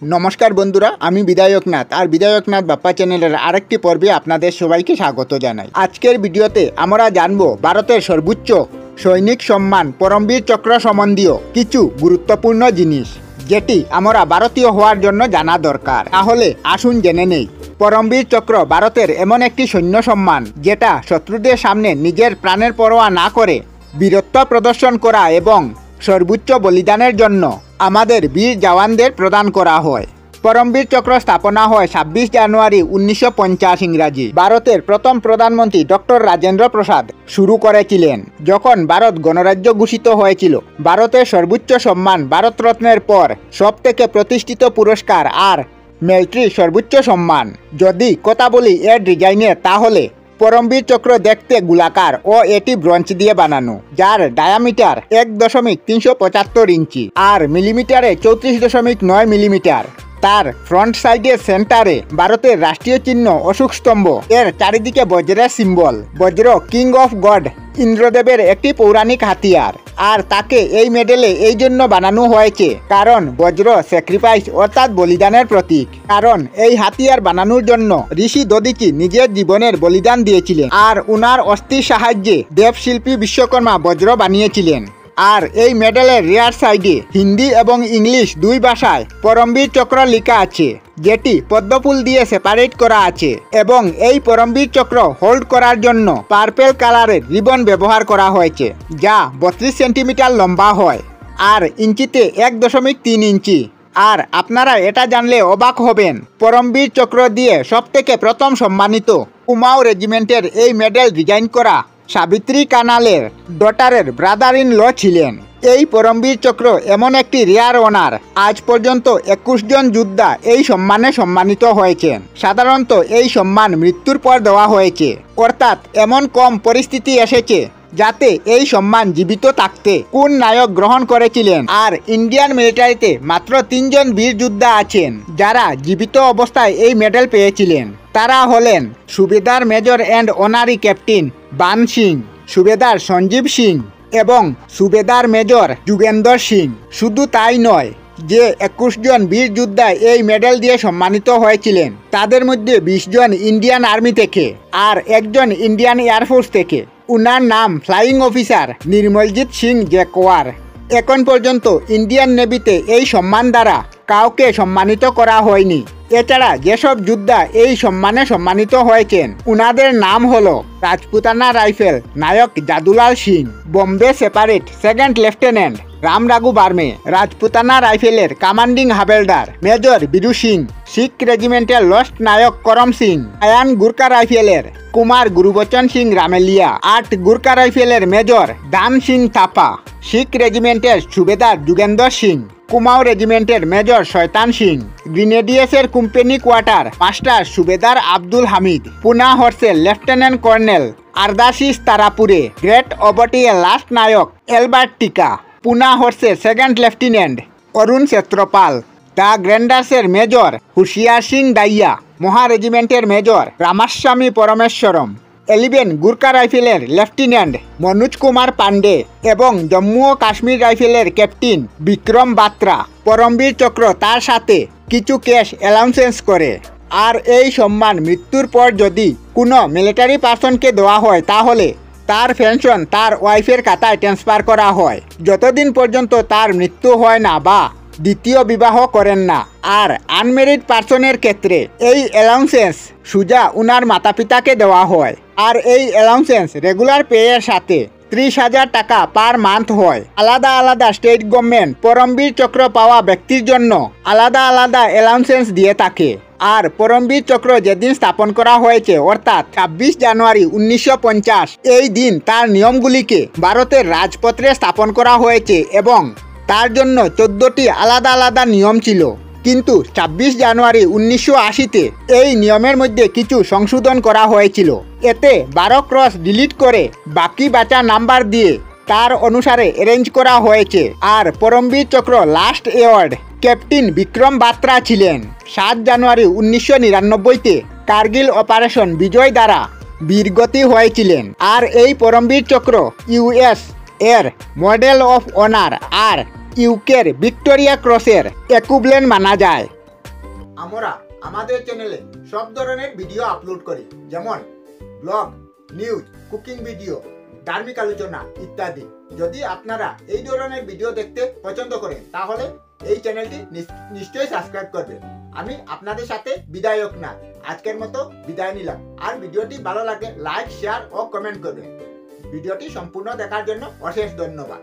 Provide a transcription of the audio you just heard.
নমস্কার বন্ধুরা, আমি বিধায়কনাথ আর বিধায়কনাথ বাপ্পা চ্যানেলের আরেকটি পর্বে আপনাদের সবাইকে স্বাগত জানাই। আজকের ভিডিওতে আমরা জানব ভারতের সর্বোচ্চ সৈনিক সম্মান পরমবীর চক্র সম্বন্ধীয় কিছু গুরুত্বপূর্ণ জিনিস, যেটি আমরা ভারতীয় হওয়ার জন্য জানা দরকার। তাহলে আসুন জেনে নেই। পরমবীর চক্র ভারতের এমন একটি সৈন্য সম্মান যেটা শত্রুদের সামনে নিজের প্রাণের পরোয়া না করে বীরত্ব প্রদর্শন করা এবং সর্বোচ্চ বলিদানের জন্য আমাদের বীর জওয়ানদের প্রদান করা হয়। পরমবীর চক্র স্থাপনা হয় 26 জানুয়ারি 1950 ইংরাজি। ভারতের প্রথম প্রধানমন্ত্রী ডক্টর রাজেন্দ্র প্রসাদ শুরু করেছিলেন যখন ভারত গণরাজ্য ঘোষিত হয়েছিল। ভারতের সর্বোচ্চ সম্মান ভারতরত্নের পর সবথেকে প্রতিষ্ঠিত পুরস্কার আর মিলিটারি সর্বোচ্চ সম্মান যদি কথা বলি এর ডিজাইনের, তাহলে পরমবীর চক্র দেখতে গোলাকার ও এটি ব্রোঞ্জ দিয়ে বানানো, যার ডায়ামিটার 1.375 ইঞ্চি আর মিলিমিটারে 34.9 মিলিমিটার। তার ফ্রন্ট সাইডের সেন্টারে ভারতের রাষ্ট্রীয় চিহ্ন অশোক স্তম্ভ, এর চারিদিকে বজ্রের সিম্বল। বজ্র কিং অফ গড ইন্দ্রদেবের একটি পৌরাণিক হাতিয়ার, আর তাকে এই মেডেলে এই জন্য বানানো হয়েছে কারণ বজ্র স্যাক্রিফাইস অর্থাৎ বলিদানের প্রতীক। কারণ এই হাতিয়ার বানানোর জন্য ঋষি দধিচি নিজের জীবনের বলিদান দিয়েছিলেন, আর উনার অস্থির সাহায্যে দেবশিল্পী বিশ্বকর্মা বজ্র বানিয়েছিলেন। আর এই মেডেলের রিয়ার সাইডে হিন্দি এবং ইংলিশ দুই ভাষায় পরমবীর চক্র লেখা আছে, যেটি পদ্মফুল দিয়ে সেপারেট করা আছে। এবং এই পরমবীর চক্র হোল্ড করার জন্য পার্পেল কালারের রিবন ব্যবহার করা হয়েছে, যা 32 সেন্টিমিটার লম্বা হয় আর ইঞ্চিতে 1.3 ইঞ্চি। আর আপনারা এটা জানলে অবাক হবেন, পরমবীর চক্র দিয়ে সবথেকে প্রথম সম্মানিত কুমাও রেজিমেন্টের এই মেডেল ডিজাইন করা সাবিত্রী কানালের ডটারের ব্রাদার ইন ল ছিলেন। এই পরমবীর চক্র এমন একটি রেয়ার অনার, আজ পর্যন্ত 21 জন যোদ্ধা এই সম্মানে সম্মানিত হয়েছেন। সাধারণত এই সম্মান মৃত্যুর পর দেওয়া হয়েছে, অর্থাৎ এমন কম পরিস্থিতি এসেছে যাতে এই সম্মান জীবিত থাকতে কোন নায়ক গ্রহণ করেছিলেন। আর ইন্ডিয়ান মিলিটারিতে মাত্র 3 জন বীর যোদ্ধা আছেন যারা জীবিত অবস্থায় এই মেডেল পেয়েছিলেন। তারা হলেন সুবেদার মেজর অ্যান্ড অনারি ক্যাপ্টেন বান সিং, সুবেদার সঞ্জীব সিং এবং সুবেদার মেজর যুগেন্দর সিং। শুধু তাই নয়, যে 21 জন বীর যোদ্ধা এই মেডেল দিয়ে সম্মানিত হয়েছিলেন তাদের মধ্যে 20 জন ইন্ডিয়ান আর্মি থেকে আর 1 জন ইন্ডিয়ান এয়ারফোর্স থেকে। উনার নাম ফ্লাইং অফিসার নির্মলজিৎ সিং জেকওয়ার। এখন পর্যন্ত ইন্ডিয়ান নেভিতে এই সম্মান দ্বারা কাউকে সম্মানিত করা হয়নি। এছাড়া যেসব যোদ্ধা এই সম্মানে সম্মানিত হয়েছেন উনাদের নাম হলো Rajputana rifle naik Jadulal Singh, Bombay sappers second lieutenant Ram Raghu বার্মে, রাজপুতানা রাইফেলের কমান্ডিং হাবেলদার মেজর বিরু সিং, শিখ রেজিমেন্টের লস্ট নায়ক করম সিং, আয়ান গুর্খা রাইফেলের কুমার গুরুবচন সিং রামেলিয়া, 8 গুর্খা রাইফেলের মেজর দান সিং থাপা, শিখ রেজিমেন্টের সুবেদার যুগেন্দর সিং, কুমাও রেজিমেন্টের মেজর শয়তান সিং, গ্রিনেডিয়ার্সের company quartermaster subedar Abdul Hamid, Poona হর্সের lieutenant colonel Ardeshir Tarapore, great ওবটিয়ের লাস্ট নায়ক এলবার্ট টিকা, পুনা হর্সের second lieutenant Arun Khetarpal, the গ্র্যান্ডার্সের মেজর হুশিয়ার সিং দাইয়া, মহা রেজিমেন্টের মেজর রামাস্বামী পরমেশ্বরম, 11 গুর্খা রাইফেলের লেফটেন্যান্ট মনোজ কুমার পান্ডে এবং জম্মু ও কাশ্মীর রাইফেলের ক্যাপ্টেন বিক্রম বাত্রা। পরমবীর চক্র তার সাথে কিছু ক্যাশ অ্যালাউন্সেন্স করে। আর এই সম্মান মৃত্যুর পর যদি কোনো মিলিটারি পার্সনকে দেওয়া হয় তাহলে তার পেনশন তার ওয়াইফের খাতায় ট্রান্সফার করা হয় যতদিন পর্যন্ত তার মৃত্যু হয় না বা দ্বিতীয় বিবাহ করেন না। আর আনমেরিড পার্সনের ক্ষেত্রে এই অ্যালাউন্সেন্স সুজা উনার মাতা পিতাকে দেওয়া হয়। আর এই অ্যালাউন্সেন্স রেগুলার পেয়ের সাথে 30,000 টাকা পার মান্থ হয়। আলাদা আলাদা স্টেট গভর্নমেন্ট পরমবীর চক্র পাওয়া ব্যক্তির জন্য আলাদা আলাদা অ্যালাউন্সেন্স দিয়ে থাকে। আর পরমবীর চক্র যেদিন স্থাপন করা হয়েছে অর্থাৎ 26 জানুয়ারি 1950, এই দিন তার নিয়মগুলিকে ভারতের রাজপত্রে স্থাপন করা হয়েছে এবং তার জন্য 14টি আলাদা আলাদা নিয়ম ছিল। কিন্তু 26 জানুয়ারি 1980-তে এই নিয়মের মধ্যে কিছু সংশোধন করা হয়েছিল। এতে 12 ক্রস ডিলিট করে বাকি বাঁচা নাম্বার দিয়ে তার অনুসারে অ্যারেঞ্জ করা হয়েছে। আর পরমবীর চক্র লাস্ট অ্যাওয়ার্ড ক্যাপ্টেন বিক্রম বাত্রা ছিলেন 7 জানুয়ারি 1999-তে কার্গিল অপারেশন বিজয় দ্বারা বীরগতি হয়েছিলেন। আর এই পরমবীর চক্র ইউএস এর মডেল অফ অনার আর ইউকের ভিক্টোরিয়া ক্রসের ইকুইভ্যালেন্ট মানা যায়। আমরা আমাদের চ্যানেলে সব ধরনের ভিডিও আপলোড করি, যেমন ব্লগ, নিউজ, কুকিং ভিডিও, ধার্মিক আলোচনা ইত্যাদি। যদি আপনারা এই ধরনের ভিডিও দেখতে পছন্দ করেন তাহলে এই চ্যানেলটি নিশ্চয়ই সাবস্ক্রাইব করবেন। আমি আপনাদের সাথে বিদায়ক না, আজকের মতো বিদায় নিলাম। আর ভিডিওটি ভালো লাগে লাইক, শেয়ার ও কমেন্ট করবেন। ভিডিওটি সম্পূর্ণ দেখার জন্য অশেষ ধন্যবাদ।